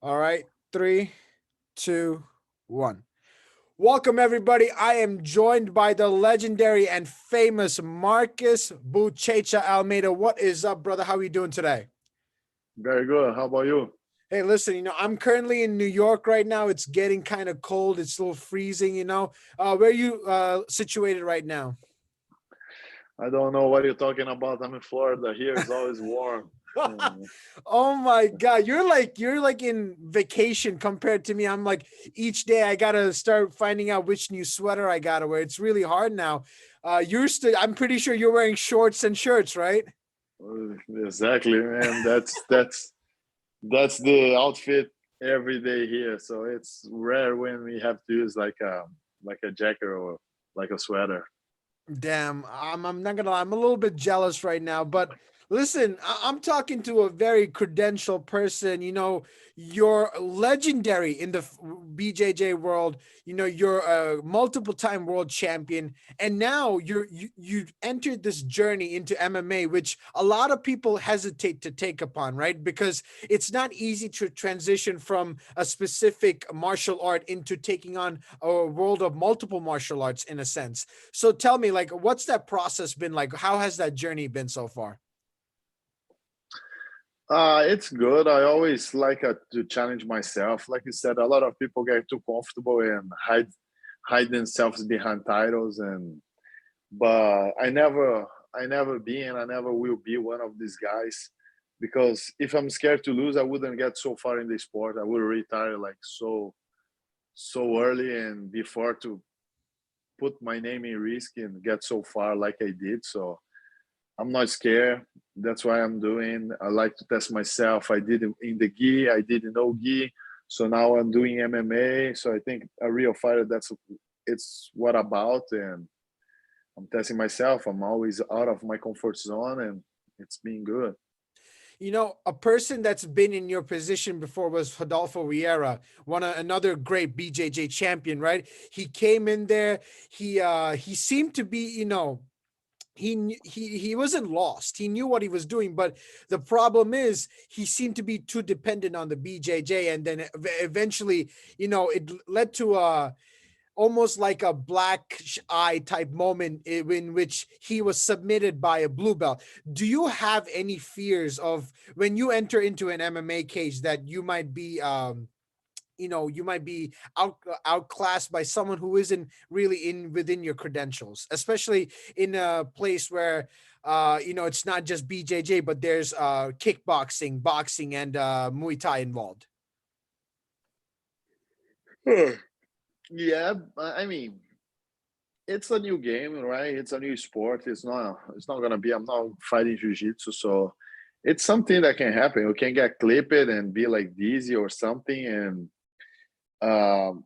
All right, three, two, one. Welcome, everybody. I am joined by the legendary and famous Marcus Buchecha Almeida. What is up, brother? How are you doing today? Very good. How about you? Hey, listen, I'm currently in New York right now. It's getting kind of cold. It's a little freezing. Where are you situated right now? I don't know what you're talking about. I'm in Florida. Here is always warm. Oh my god, you're like in vacation compared to me. I'm like each day I gotta start finding out which new sweater I gotta wear. It's really hard now. You're still I'm pretty sure you're wearing shorts and shirts, right? Exactly, man. That's the outfit every day here. So it's rare when we have to use like a jacket or like a sweater. Damn, I'm not gonna lie, I'm a little bit jealous right now, but listen, I'm talking to a very credentialed person. You're legendary in the BJJ world. You're a multiple time world champion, and now you entered this journey into MMA, which a lot of people hesitate to take upon, right? Because it's not easy to transition from a specific martial art into taking on a world of multiple martial arts in a sense. So tell me, like, what's that process been like? How has that journey been so far? It's good. I always like to challenge myself. Like you said, a lot of people get too comfortable and hide themselves behind titles, and but I never be and I never will be one of these guys, because if I'm scared to lose, I wouldn't get so far in the sport. I would retire like so early and before to put my name in risk and get so far like I did. So I'm not scared. That's why I'm doing. I like to test myself. I did it in the gi, I did in no gi. So now I'm doing MMA. So I think a real fighter, that's it's what about. And I'm testing myself. I'm always out of my comfort zone, and it's been good. A person that's been in your position before was Rodolfo Vieira, another great BJJ champion, right? He came in there. He seemed to be, he wasn't lost. He knew what he was doing, but the problem is he seemed to be too dependent on the BJJ, and then eventually, it led to a almost like a black eye type moment in which he was submitted by a blue belt. Do you have any fears of when you enter into an MMA cage that you might be outclassed by someone who isn't really in within your credentials, especially in a place where it's not just BJJ, but there's kickboxing, boxing, and Muay Thai involved? Yeah, I mean, it's a new game, right? It's a new sport. It's not gonna be. I'm not fighting jiu-jitsu, so it's something that can happen. You can get clipped and be like dizzy or something, and um,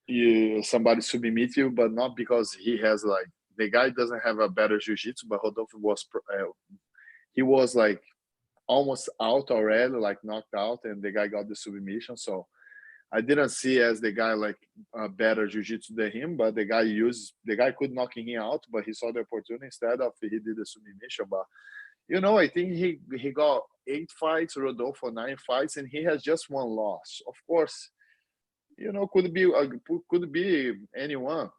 you somebody submit you, but not because he has like the guy doesn't have a better jiu-jitsu, but Rodolfo he was like almost out already, like knocked out, and the guy got the submission. So I didn't see as the guy like a better jiu-jitsu than him, but the guy could knock him out, but he saw the opportunity instead of he did the submission. But I think he got 8 fights, Rodolfo 9 fights, and he has just one loss. Of course, could be anyone.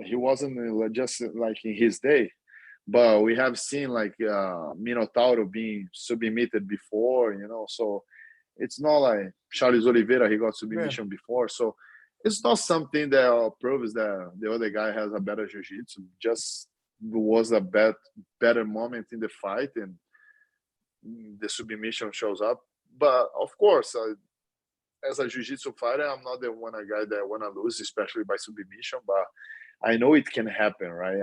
He wasn't just like in his day, but we have seen like Minotauro being submitted before, so it's not like Charles Oliveira, he got Yeah. submission before. So it's not something that proves that the other guy has a better jiu-jitsu. Just was a better moment in the fight, and the submission shows up. But of course, as a jiu-jitsu fighter, I'm not the one a guy that want to lose, especially by submission. But I know it can happen, right?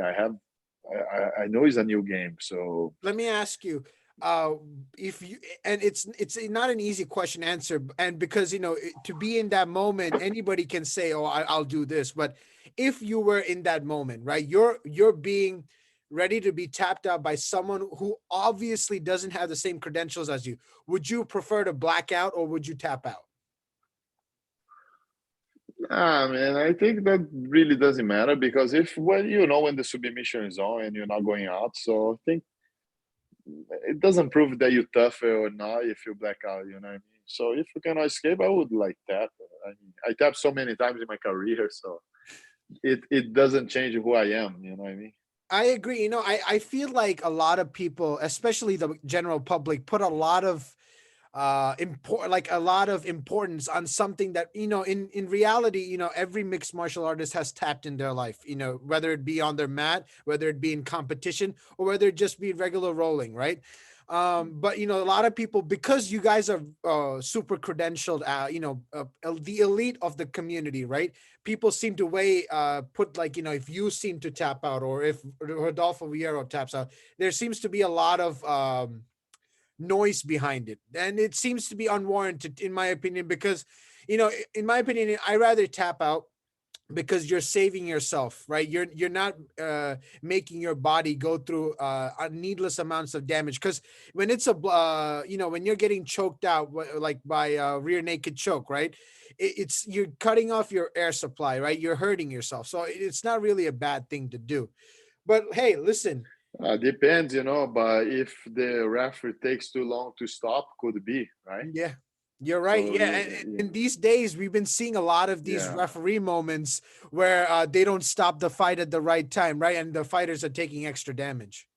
I know it's a new game, so Let me ask you, uh if you and it's not an easy question to answer, and because to be in that moment, anybody can say, oh, I'll do this. But if you were in that moment, right, you're being ready to be tapped out by someone who obviously doesn't have the same credentials as you, would you prefer to black out or would you tap out? Man, I think that really doesn't matter, because if when the submission is on and you're not going out, so I think it doesn't prove that you're tougher or not if you black out. You know what I mean? So if you cannot escape, I would like tap. I mean, I tap so many times in my career, so it doesn't change who I am. You know what I mean? I agree. I feel like a lot of people, especially the general public, put a lot of a lot of importance on something that, in reality, every mixed martial artist has tapped in their life, whether it be on their mat, whether it be in competition, or whether it just be regular rolling, right? But a lot of people, because you guys are super credentialed, the elite of the community, right? People seem to put, like, if you seem to tap out, or if Rodolfo Vieiro taps out, there seems to be a lot of noise behind it, and it seems to be unwarranted, in my opinion, because in my opinion, I rather tap out, because you're saving yourself, right? You're not making your body go through needless amounts of damage, because when it's when you're getting choked out, like by a rear naked choke, right? It's you're cutting off your air supply, right? You're hurting yourself, so it's not really a bad thing to do. But hey, listen. Depends, but if the referee takes too long to stop, could be, right? Yeah, you're right. So, Yeah, and in these days, we've been seeing a lot of these yeah, referee moments where they don't stop the fight at the right time, right? And the fighters are taking extra damage.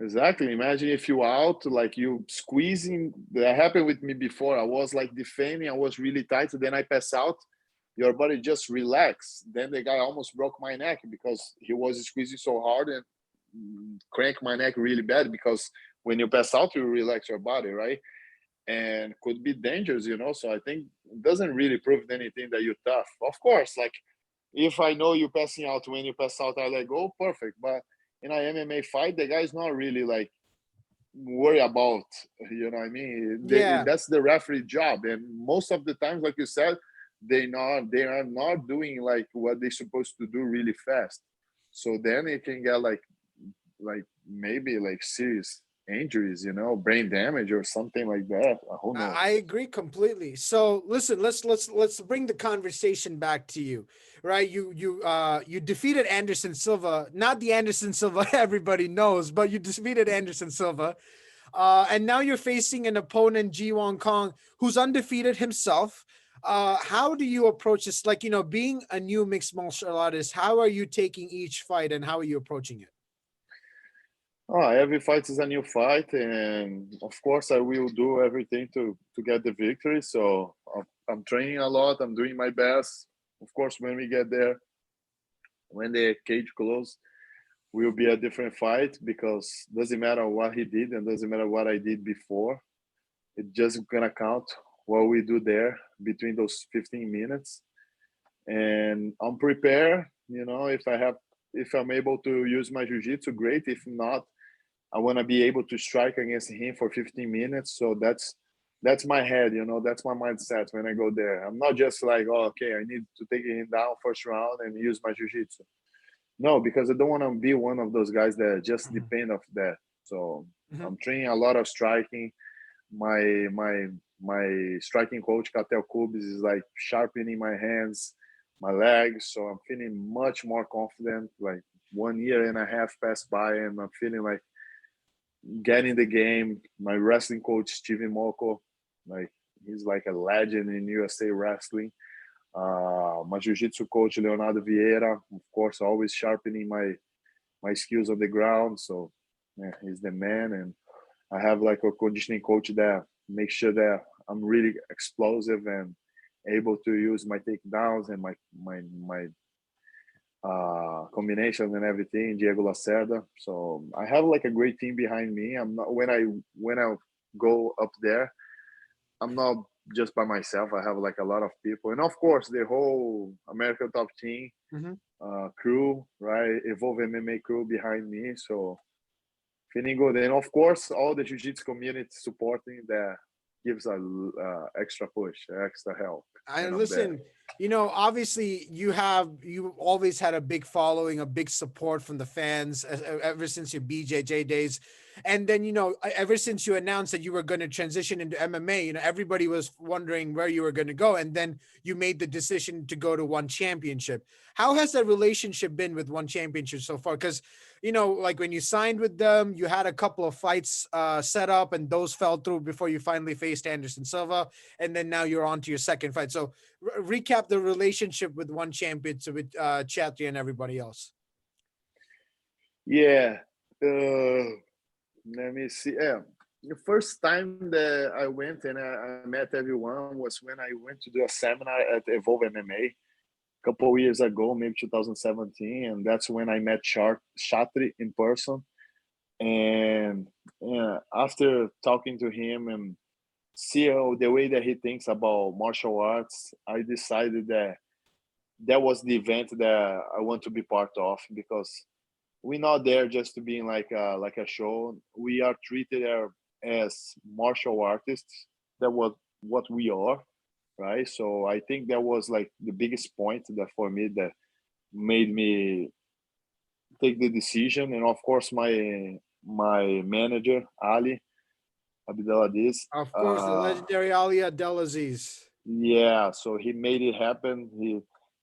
exactly. Imagine if you out, like you squeezing. That happened with me before. I was like defending, I was really tight, then I pass out. Your body just relax. Then the guy almost broke my neck because he was squeezing so hard and crank my neck really bad. Because when you pass out, you relax your body, right? And could be dangerous, So I think it doesn't really prove anything that you're tough. Of course, like if I know you passing out, when you pass out, I let go, perfect. But in an MMA fight, the guy's not really like worry about, what I mean? Yeah, That's the referee job. And most of the times, like you said, they are not doing like what they're supposed to do really fast. So then it can get like maybe like serious injuries, brain damage or something like that. Who I knows? agree completely. So listen, let's bring the conversation back to you, right? You defeated Anderson Silva, not the Anderson Silva everybody knows, but you defeated Anderson Silva. And now you're facing an opponent, Ji Won Kong, who's undefeated himself. How do you approach this? Like, being a new mixed martial artist, how are you taking each fight, and how are you approaching it? Oh, every fight is a new fight, and of course, I will do everything to get the victory. So I'm training a lot. I'm doing my best. Of course, when we get there, when the cage close, will be a different fight because doesn't matter what he did and doesn't matter what I did before. It's just gonna count what we do there between those 15 minutes. And I'm prepared. If I'm able to use my jiu-jitsu, great. If not, I want to be able to strike against him for 15 minutes. So that's my head, that's my mindset when I go there. I'm not just like, oh, okay, I need to take him down first round and use my jiu-jitsu. No, because I don't want to be one of those guys that just Mhm, depend of that. So mhm. I'm training a lot of striking. My striking coach Catel Kubis is like sharpening my hands, my legs. So I'm feeling much more confident. Like 1 year and a half passed by, and I'm feeling like getting the game. My wrestling coach Steven Moko, like he's like a legend in USA wrestling. My jiu-jitsu coach Leonardo Vieira, of course, always sharpening my skills on the ground. So yeah, he's the man. And I have like a conditioning coach that makes sure that I'm really explosive and able to use my takedowns and my combinations and everything, Diego Lacerda. So I have like a great team behind me. I'm not when I go up there, I'm not just by myself. I have like a lot of people, and of course the whole American Top Team Mhm. crew, right? Evolve MMA crew behind me. So feeling good, and of course all the jiu-jitsu community supporting that gives a extra push, extra help I when I'm there. listen, obviously you always had a big following, a big support from the fans ever since your BJJ days. And then, ever since you announced that you were going to transition into MMA, everybody was wondering where you were going to go. And then you made the decision to go to One Championship. How has that relationship been with One Championship so far? Because like when you signed with them, you had a couple of fights set up and those fell through before you finally faced Anderson Silva. And then now you're on to your second fight. So recap the relationship with One Champion to with Chatri and everybody else. Yeah. Let me see. Yeah. The first time that I went and I met everyone was when I went to do a seminar at Evolve MMA a couple of years ago, maybe 2017, and that's when I met Shatri in person. And yeah, after talking to him and see the way that he thinks about martial arts, I decided that that was the event that I want to be part of, because we're not there just to be in like a show. We are treated as martial artists. That was what we are, right? So I think that was like the biggest point that for me that made me take the decision. And of course, my manager Ali Abdelaziz, Of course, the legendary Ali Abdelaziz. yeah. So he made it happen.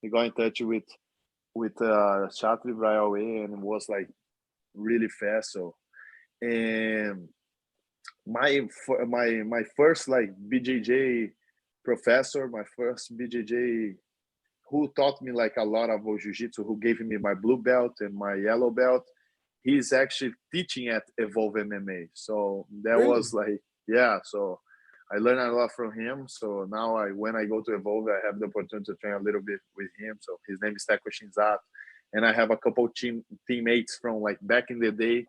He got in touch with Chatri right away, and it was like really fast. So, and my first like BJJ professor, my first BJJ who taught me like a lot about jiu-jitsu, who gave me my blue belt and my yellow belt, he's actually teaching at Evolve MMA. So that Really? was like, yeah. So I learned a lot from him. So now when I go to Evolve, I have the opportunity to train a little bit with him. So his name is Teco Shinzato. And I have a couple teammates from like back in the day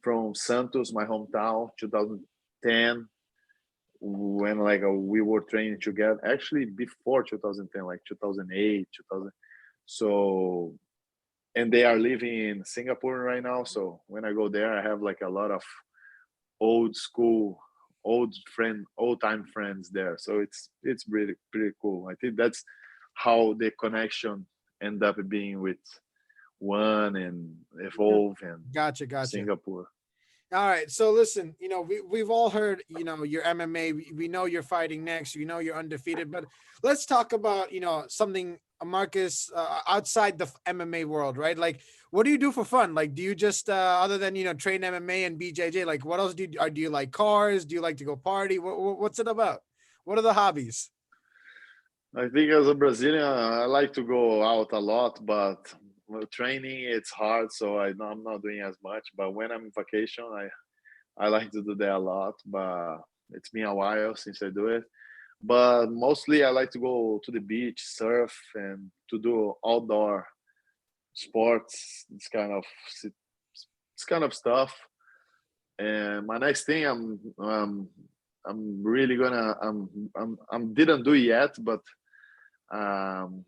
from Santos, my hometown, 2010, when like we were training together. Actually, before 2010, like 2008, 2000. So, and they are living in Singapore right now. So when I go there, I have like a lot of old school, old time friends there. So it's pretty cool. I think that's how the connection end up being with One and Evolve and Gotcha, gotcha. Singapore. All right. So listen, we've all heard, your MMA. We know you're fighting next. We know you're undefeated. But let's talk about, something, Marcus, outside the MMA world, right? Like, what do you do for fun? Like, do you just, other than, train MMA and BJJ, like, what else do you like cars? Do you like to go party? What's it about? What are the hobbies? I think as a Brazilian, I like to go out a lot, but training it's hard, so I'm not doing as much. But when I'm on vacation, I like to do that a lot. But it's been a while since I do it. But mostly, I like to go to the beach, surf, and to do outdoor sports. This kind of stuff. And my next thing, I'm really gonna I'm didn't do it yet, but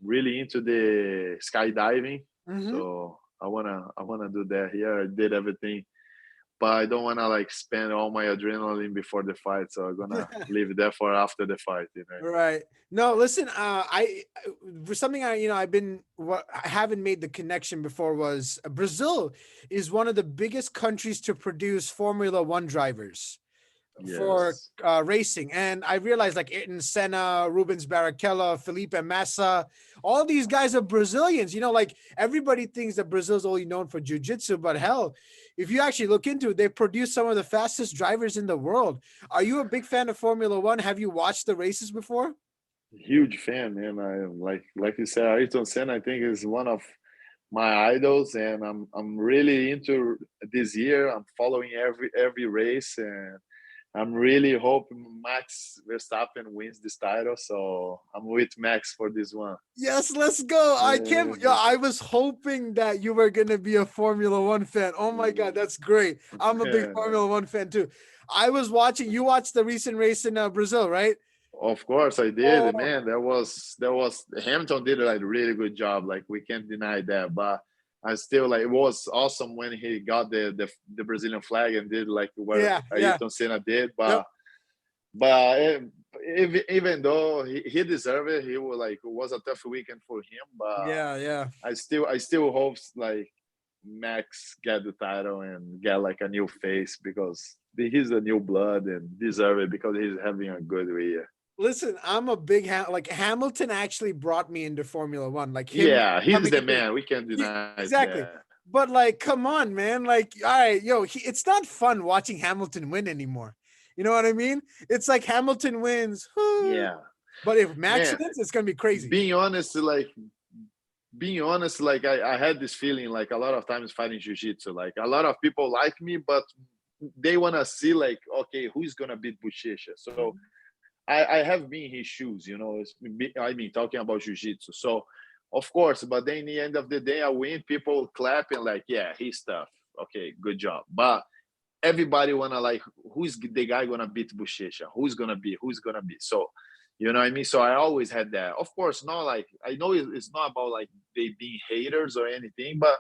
really into the skydiving. Mm-hmm. So I wanna do that here. I did everything, but I don't wanna like spend all my adrenaline before the fight. So I'm gonna leave that for after the fight. Right. No, listen, for something I've been, what I haven't made the connection before was Brazil is one of the biggest countries to produce Formula One drivers for Yes, racing. And I realized like Ayrton Senna, Rubens Barrichello, Felipe Massa, all these guys are Brazilians. Like everybody thinks that Brazil's only known for jiu-jitsu, but hell, if you actually look into it, they produce some of the fastest drivers in the world. Are you a big fan of Formula One? Have you watched the races before? huge fan, man. I like you said, Ayrton Senna. I think is one of my idols, and I'm really into this year. I'm following every race, and I'm really hoping Max Verstappen wins this title. So I'm with Max for this one. Yes, let's go. I can't. Yeah, Yeah, I was hoping that you were gonna be a Formula One fan. Oh my God, that's great. I'm a big yeah. Formula One fan too. I was watching. You watched the recent race in Brazil, right? Of course I did, Oh, man. That was Hamilton did like a really good job. Like we can't deny that, but I still like it was awesome when he got the Brazilian flag and did like what yeah, yeah. Ayrton Senna did. Yep. But even though he deserved it, he was like it was a tough weekend for him. But Yeah, yeah. I still hope like Max get the title and get like a new face, because he's a new blood and deserve it because he's having a good year. Listen, I'm a big like Hamilton actually brought me into Formula One. Like him Yeah, he's coming the into man. We can't deny exactly. that. But like, come on, man. Like, all right, yo, it's not fun watching Hamilton win anymore. You know what I mean? It's like Hamilton wins, Yeah, but if Max man. wins, it's gonna be crazy. Being honest, like I had this feeling like a lot of times fighting jiu-jitsu, like a lot of people like me, but they want to see like, okay, who's gonna beat Buchecha. So Mhm. I have been in his shoes, you know. I mean, talking about jiu-jitsu. So of course, but then in the end of the day, I win. People clapping like, yeah, he's tough. Okay, good job. But everybody wanna like, who's the guy gonna beat Buchecha? Who's gonna be? So, you know what I mean? So I always had that. Of course, not like, I know it's not about like they being haters or anything, but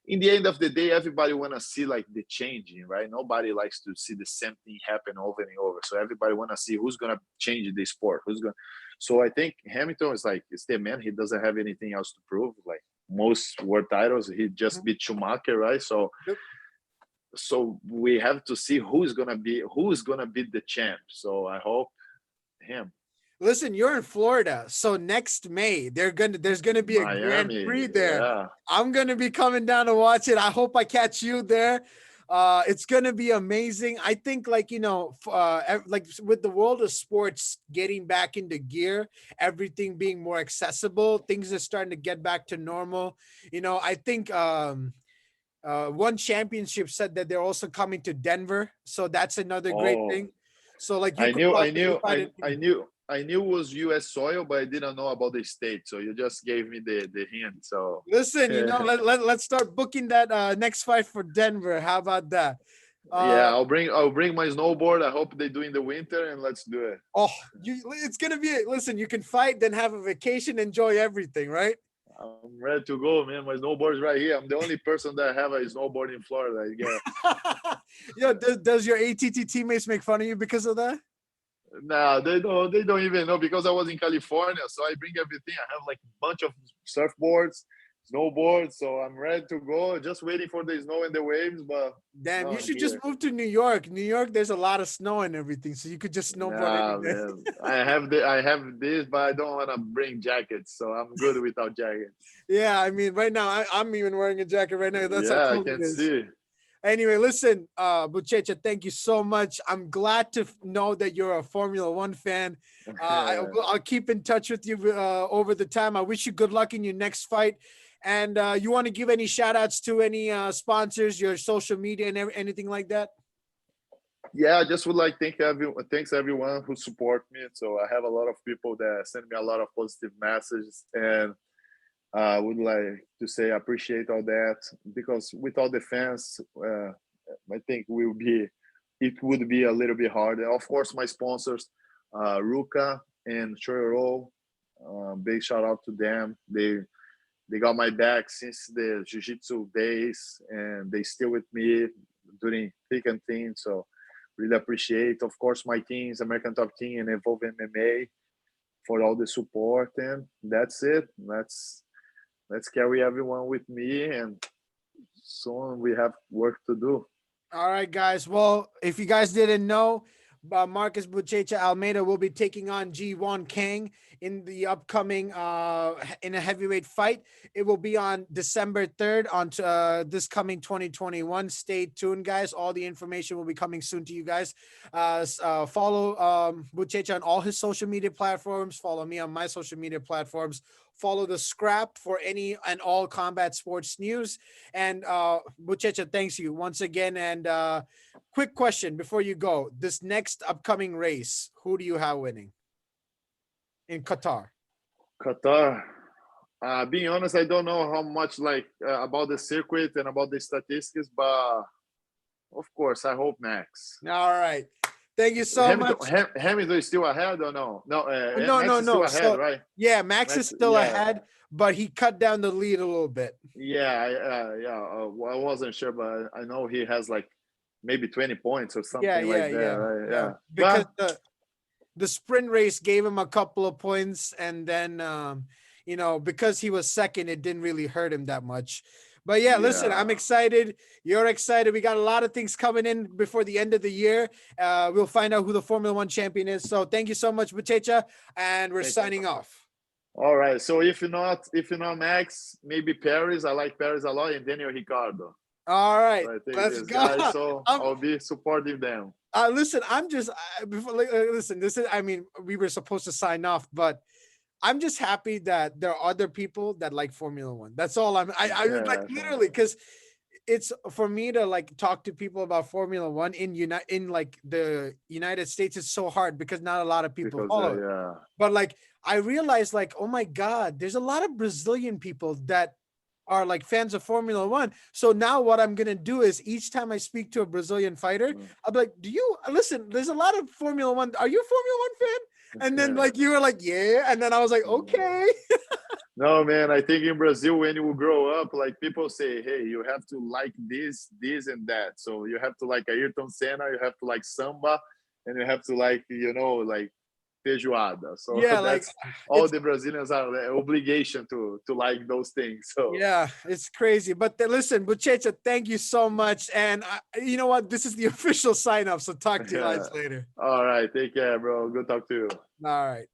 in the end of the day, everybody wanna see like the changing, right? Nobody likes to see the same thing happen over and over. So everybody wanna see who's gonna change the sport, who's gonna. So I think Hamilton is like, it's the man. He doesn't have anything else to prove. Like most world titles, he just Mhm. beat Schumacher, right? So Yep. we have to see who's gonna be the champ. So I hope him. Listen, you're in Florida, so next May there's gonna be a Grand Miami, Prix there. yeah. I'm gonna be coming down to watch it. I hope I catch you there. It's gonna be amazing. I think, like, like with the world of sports getting back into gear, everything being more accessible, things are starting to get back to normal. I think one championship said that they're also coming to Denver, so that's another great Oh, thing. So like you I could knew, I possibly knew, fight it. I knew it was U.S. soil, but I didn't know about the state. So you just gave me the hint. So Listen, yeah, let's start booking that next fight for Denver. How about that? Uh I'll bring my snowboard. I hope they do in the winter, and let's do it. oh, it's gonna be, listen, you can fight, then have a vacation, enjoy everything, right? I'm ready to go, man. My snowboard's right here. I'm the only person that have a snowboard in Florida, I guess. Yo, does your ATT teammates make fun of you because of that? No, they don't. They don't even know because I was in California, so I bring everything. I have like a bunch of surfboards, snowboards, so I'm ready to go. Just waiting for the snow and the waves, but Damn, no, you I'm should just here. move to New York. New York, there's a lot of snow and everything, so you could just snowboard Nah, anywhere. man. I have this, but I don't want to bring jackets, so I'm good without jackets. Yeah, I mean, right now I'm even wearing a jacket right now. That's how Yeah, I cold it can is. see. Anyway, listen, Buchecha, thank you so much. I'm glad to know that you're a Formula One fan. I'll keep in touch with you over the time. I wish you good luck in your next fight. And you want to give any shout outs to any sponsors, your social media, and anything like that? Yeah, I just would like thank everyone. Thanks everyone who support me. So I have a lot of people that send me a lot of positive messages, and I would like to say I appreciate all that because without the fans, I think it would be a little bit harder. Of course, my sponsors, Ruka and Choro, big shout out to them. They got my back since the jiu-jitsu days, and they still with me during thick and thin. So really appreciate. Of course, my teams, American Top Team and Evolve MMA, for all the support, and that's it. Let's carry everyone with me, and soon we have work to do. All right, guys. Well, if you guys didn't know, Marcus Buchecha Almeida will be taking on G1 Kang in the upcoming in a heavyweight fight. It will be on December 3rd on this coming 2021. Stay tuned, guys. All the information will be coming soon to you guys. Follow Buchecha on all his social media platforms. Follow me on my social media platforms. Follow the Scrap for any and all combat sports news. And Buchecha, thanks you once again. And quick question before you go: this next upcoming race, who do you have winning in Qatar? Qatar. Being honest, I don't know how much like about the circuit and about the statistics, but of course, I hope Max. All right. Thank you so much. Hamilton is still ahead or no? No, No, Max no, is still no. ahead, So right? yeah, Max is Max, still yeah, ahead, but he cut down the lead a little bit. yeah, yeah. I wasn't sure, but I know he has like maybe 20 points or Yeah, something yeah, like that, yeah, right? yeah. Yeah, Because but the sprint race gave him a couple of points, and then because he was second, it didn't really hurt him that much. But yeah, listen, yeah. I'm excited. You're excited. We got a lot of things coming in before the end of the year. We'll find out who the Formula One champion is. So thank you so much, Buchecha, and we're Thank signing off. All right. So if you're not Max, maybe Paris. I like Paris a lot, and Daniel Ricardo. All right, So I think let's this go. guy. So I'm, I'll be supporting them. listen, I'm just before, listen. This is, I mean, we were supposed to sign off, but I'm just happy that there are other people that like Formula One. That's all I mean, like Yeah. literally, because it's for me to like talk to people about Formula One in like the United States is so hard because not a lot of people Because follow it. yeah. But like I realized like, oh my God, there's a lot of Brazilian people that are like fans of Formula One. So now what I'm gonna do is each time I speak to a Brazilian fighter, Mm. I'll be like, do you listen? There's a lot of Formula One. Are you a Formula One fan? And then Yeah. like you were like, yeah. And then I was like, okay. No, man, I think in Brazil, when you grow up, like people say, hey, you have to like this, and that. So you have to like Ayrton Senna, you have to like samba, and you have to like, like feijoada. So Yeah, like that's all it's the Brazilians are obligation to like those things. So yeah, it's crazy. But listen, Buchecha, thank you so much. And you know what? This is the official sign off. So talk to you yeah. guys later. All right. Take care, bro. Good talk to you. All right.